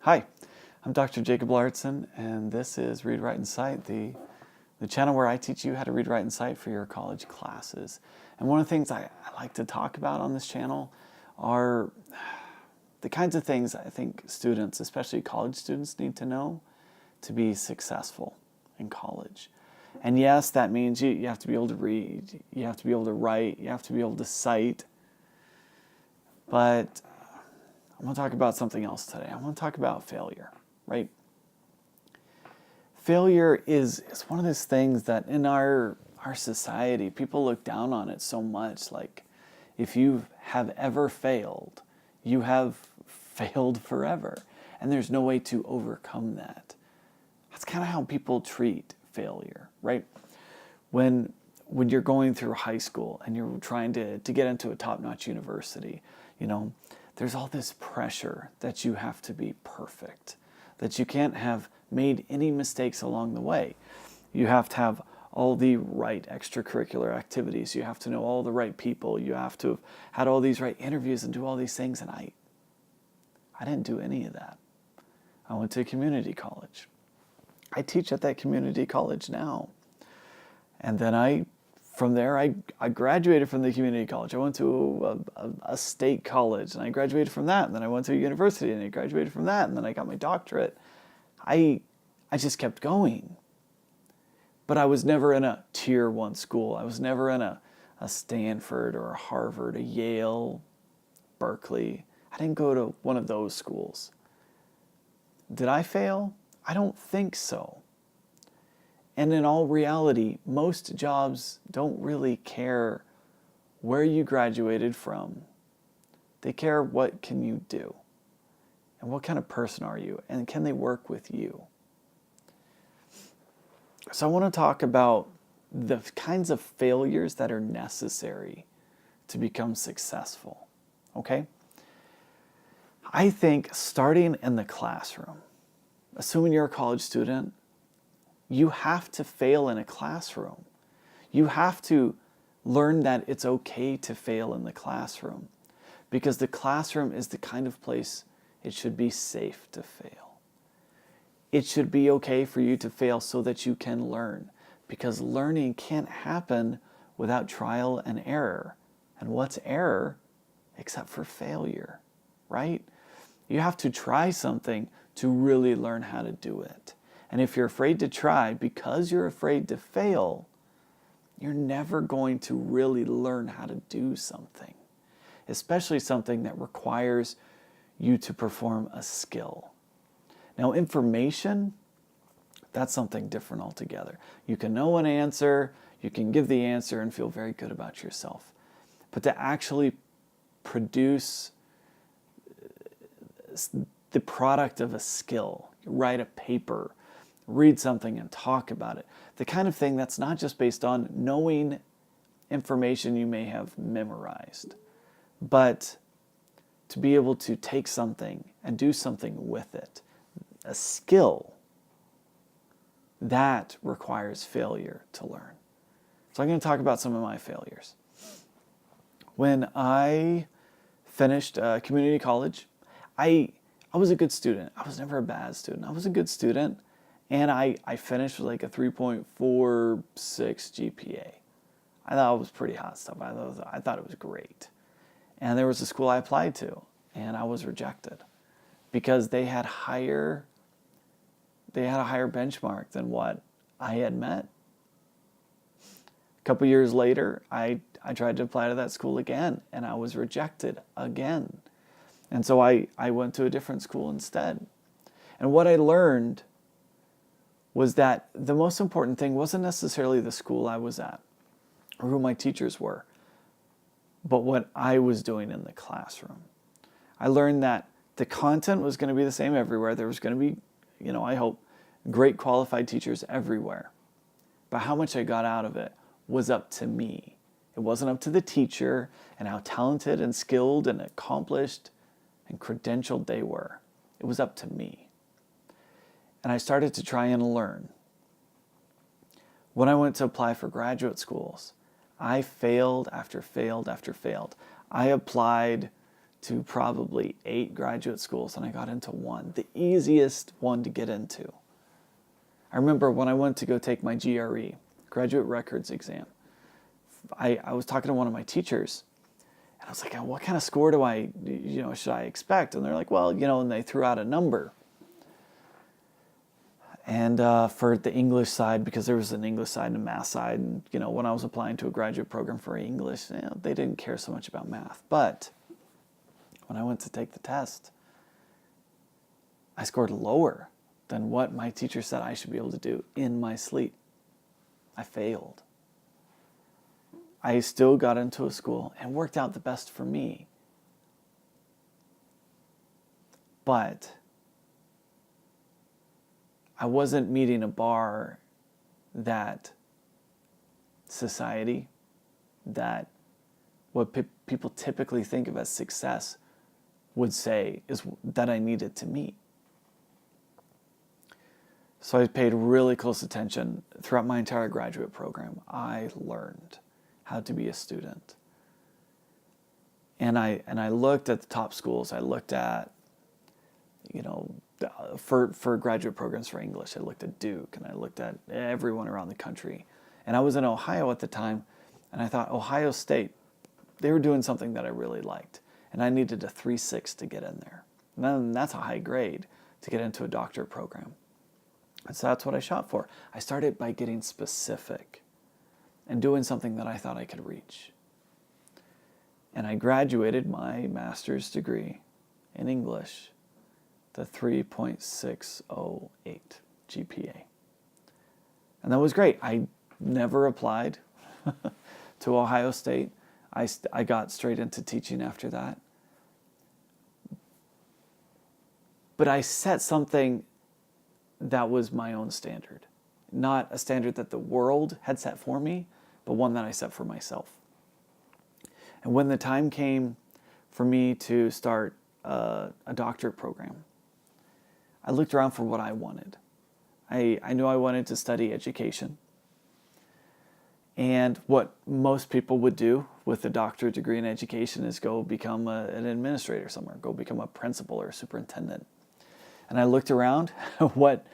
Hi, I'm Dr. Jacob Lauritzen, and this is Read, Write, and Cite, the channel where I teach you how to read, write, and cite for your college classes. And one of the things I like to talk about on this channel are the kinds of things I think students, especially college students, need to know to be successful in college. And yes, that means you have to be able to read, you have to be able to write, you have to be able to cite. But I'm going to talk about something else today. I want to talk about failure, right? Failure is one of those things that in our society, people look down on it so much. Like, if you have ever failed, you have failed forever. And there's no way to overcome that. That's kind of how people treat failure, right? When you're going through high school and you're trying to get into a top-notch university, there's all this pressure that you have to be perfect, that you can't have made any mistakes along the way. You have to have all the right extracurricular activities. You have to know all the right people. You have to have had all these right interviews and do all these things. And I didn't do any of that. I went to a community college. I teach at that community college now. And then from there, I graduated from the community college. I went to a state college, and I graduated from that. And then I went to a university, and I graduated from that. And then I got my doctorate. I just kept going. But I was never in a tier 1 school. I was never in a Stanford or a Harvard, a Yale, Berkeley. I didn't go to one of those schools. Did I fail? I don't think so. And in all reality, most jobs don't really care where you graduated from. They care what can you do and what kind of person are you and can they work with you. So I want to talk about the kinds of failures that are necessary to become successful, okay? I think starting in the classroom, assuming you're a college student, you have to fail in a classroom. You have to learn that it's okay to fail in the classroom, because the classroom is the kind of place it should be safe to fail. It should be okay for you to fail so that you can learn, because learning can't happen without trial and error. And what's error except for failure, right? You have to try something to really learn how to do it. And if you're afraid to try because you're afraid to fail, you're never going to really learn how to do something, especially something that requires you to perform a skill. Now, information, that's something different altogether. You can know an answer, you can give the answer and feel very good about yourself. But to actually produce the product of a skill, you write a paper, read something and talk about it. The kind of thing that's not just based on knowing information you may have memorized, but to be able to take something and do something with it. A skill that requires failure to learn. So I'm going to talk about some of my failures. When I finished community college, I was a good student. I was never a bad student. I was a good student. And I finished with like a 3.46 GPA. I thought it was pretty hot stuff. I thought it was great. And there was a school I applied to, and I was rejected because they had a higher benchmark than what I had met. A couple years later, I tried to apply to that school again, and I was rejected again. And so I went to a different school instead. And what I learned was that the most important thing wasn't necessarily the school I was at or who my teachers were, but what I was doing in the classroom. I learned that the content was going to be the same everywhere. There was going to be, I hope, great qualified teachers everywhere. But how much I got out of it was up to me. It wasn't up to the teacher and how talented and skilled and accomplished and credentialed they were. It was up to me. And I started to try and learn. When I went to apply for graduate schools, I failed after failed after failed. I applied to probably 8 graduate schools, and I got into one, the easiest one to get into. I remember when I went to go take my GRE, graduate records exam, I was talking to one of my teachers, and I was like, oh, what kind of score should I expect? And they're like, well, and they threw out a number. And for the English side, because there was an English side and a math side, and when I was applying to a graduate program for English, they didn't care so much about math. But when I went to take the test, I scored lower than what my teacher said I should be able to do in my sleep. I failed. I still got into a school and worked out the best for me. But I wasn't meeting a bar that society, that what people typically think of as success would say is that I needed to meet. So I paid really close attention throughout my entire graduate program. I learned how to be a student. And I looked at the top schools. I looked at, for graduate programs for English, I looked at Duke, and I looked at everyone around the country. And I was in Ohio at the time, and I thought, Ohio State, they were doing something that I really liked. And I needed a 3.6 to get in there. And then that's a high grade to get into a doctorate program. And so that's what I shot for. I started by getting specific and doing something that I thought I could reach. And I graduated my master's degree in English, the 3.608 GPA. And that was great. I never applied to Ohio State. I got straight into teaching after that. But I set something that was my own standard. Not a standard that the world had set for me, but one that I set for myself. And when the time came for me to start a doctorate program, I looked around for what I wanted. I knew I wanted to study education. And what most people would do with a doctorate degree in education is go become an administrator somewhere, go become a principal or a superintendent. And I looked around what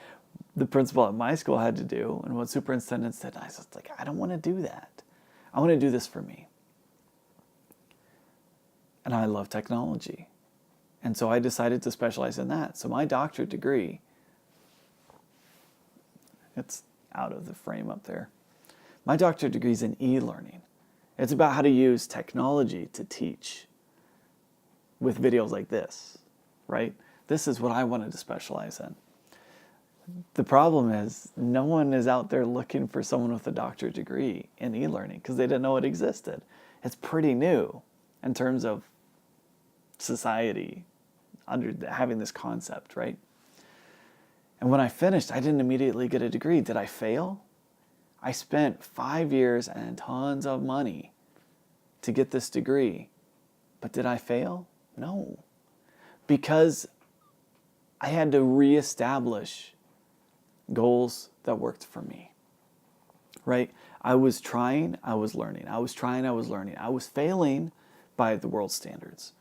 the principal at my school had to do and what superintendents did. And I was like, I don't want to do that. I want to do this for me. And I love technology. And so I decided to specialize in that. So my doctorate degree, it's out of the frame up there. My doctorate degree is in e-learning. It's about how to use technology to teach with videos like this, right? This is what I wanted to specialize in. The problem is no one is out there looking for someone with a doctorate degree in e-learning because they didn't know it existed. It's pretty new in terms of society under having this concept, right? And when I finished, I didn't immediately get a degree. Did I fail? I spent 5 years and tons of money to get this degree. But did I fail? No. Because I had to reestablish goals that worked for me, right? I was trying, I was learning. I was trying, I was learning. I was failing by the world's standards.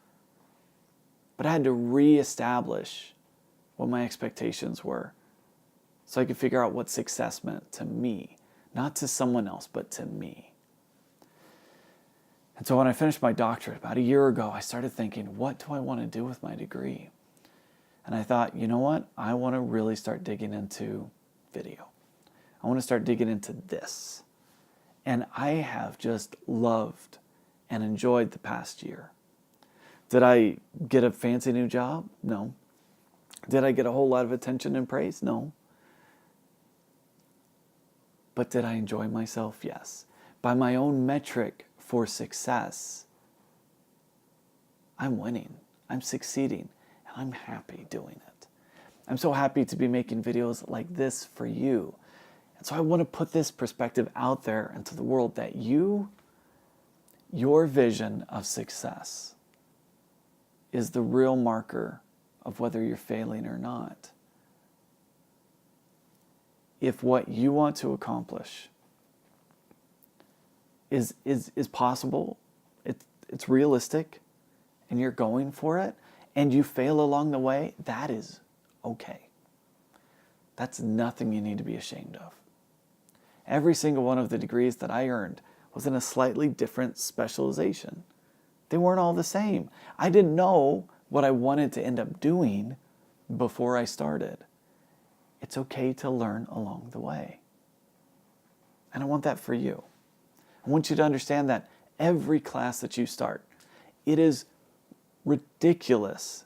But I had to reestablish what my expectations were so I could figure out what success meant to me. Not to someone else, but to me. And so when I finished my doctorate about a year ago, I started thinking, what do I want to do with my degree? And I thought, you know what? I want to really start digging into video. I want to start digging into this. And I have just loved and enjoyed the past year. Did I get a fancy new job? No. Did I get a whole lot of attention and praise? No. But did I enjoy myself? Yes. By my own metric for success, I'm winning. I'm succeeding. And I'm happy doing it. I'm so happy to be making videos like this for you. And so I want to put this perspective out there into the world that your vision of success is the real marker of whether you're failing or not. If what you want to accomplish is possible, it's realistic, and you're going for it and you fail along the way, that is okay. That's nothing you need to be ashamed of. Every single one of the degrees that I earned was in a slightly different specialization. They weren't all the same. I didn't know what I wanted to end up doing before I started. It's okay to learn along the way. And I want that for you. I want you to understand that every class that you start, it is ridiculous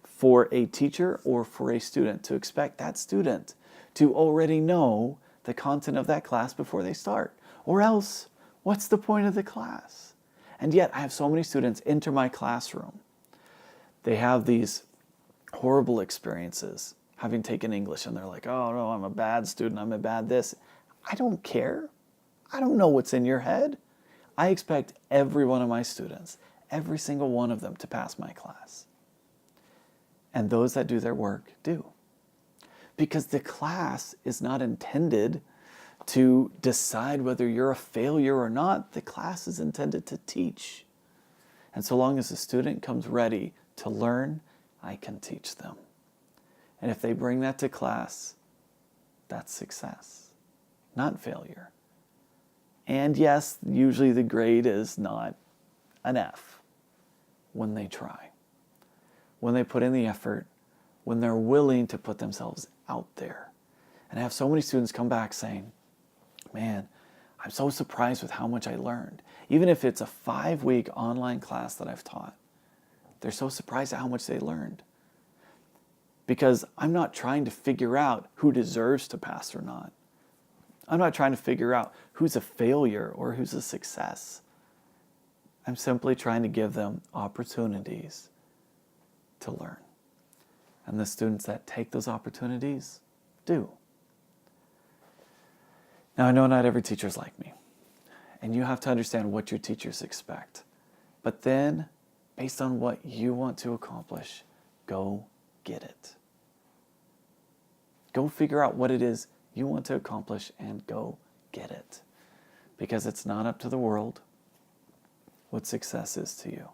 for a teacher or for a student to expect that student to already know the content of that class before they start. Or else, what's the point of the class? And yet, I have so many students enter my classroom. They have these horrible experiences having taken English, and they're like, oh no, I'm a bad student, I'm a bad this. I don't care. I don't know what's in your head. I expect every one of my students, every single one of them, to pass my class. And those that do their work do. Because the class is not intended to decide whether you're a failure or not. The class is intended to teach. And so long as the student comes ready to learn, I can teach them. And if they bring that to class, that's success, not failure. And yes, usually the grade is not an F when they try, when they put in the effort, when they're willing to put themselves out there. And I have so many students come back saying, man, I'm so surprised with how much I learned. Even if it's a 5-week online class that I've taught, they're so surprised at how much they learned. Because I'm not trying to figure out who deserves to pass or not. I'm not trying to figure out who's a failure or who's a success. I'm simply trying to give them opportunities to learn. And the students that take those opportunities do. Now, I know not every teacher is like me. And you have to understand what your teachers expect. But then, based on what you want to accomplish, go get it. Go figure out what it is you want to accomplish and go get it. Because it's not up to the world what success is to you.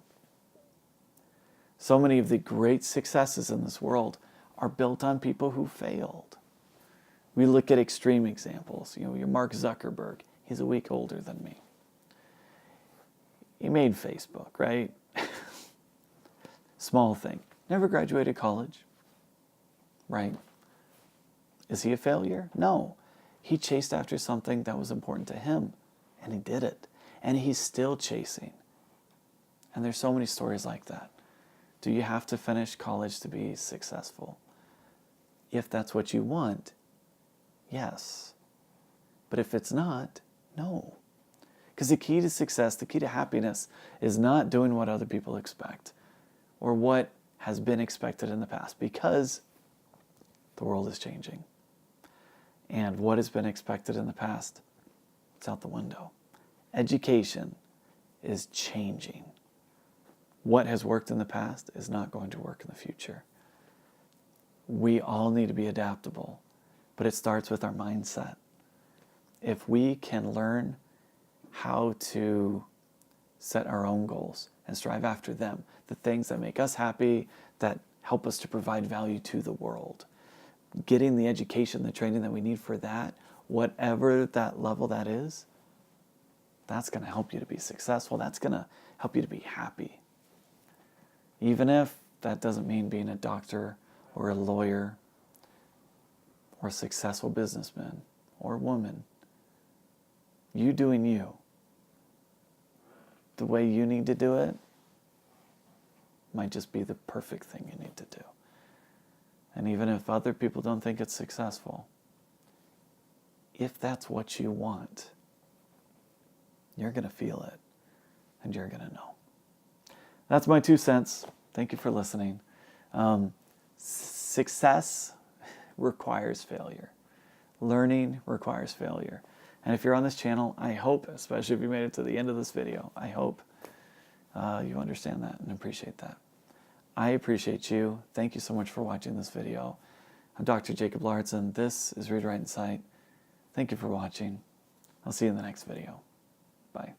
So many of the great successes in this world are built on people who failed. We look at extreme examples. You know, your Mark Zuckerberg, he's a week older than me. He made Facebook, right? Small thing. Never graduated college, right? Is he a failure? No. He chased after something that was important to him, and he did it. And he's still chasing. And there's so many stories like that. Do you have to finish college to be successful? If that's what you want, yes. But if it's not, no. Because the key to success, the key to happiness, is not doing what other people expect or what has been expected in the past, because the world is changing. And what has been expected in the past, it's out the window. Education is changing. What has worked in the past is not going to work in the future. We all need to be adaptable, but it starts with our mindset. If we can learn how to set our own goals and strive after them, the things that make us happy, that help us to provide value to the world, getting the education, the training that we need for that, whatever that level that is, that's going to help you to be successful. That's going to help you to be happy. Even if that doesn't mean being a doctor or a lawyer or a successful businessman or woman. You doing you, the way you need to do it, might just be the perfect thing you need to do. And even if other people don't think it's successful, if that's what you want, you're going to feel it and you're going to know. That's my 2 cents. Thank you for listening. Success requires failure. Learning requires failure. And if you're on this channel, I hope, especially if you made it to the end of this video, I hope you understand that and appreciate that. I appreciate you. Thank you so much for watching this video. I'm Dr. Jacob Lauritzen. This is Read, Write, and Cite. Thank you for watching. I'll see you in the next video. Bye.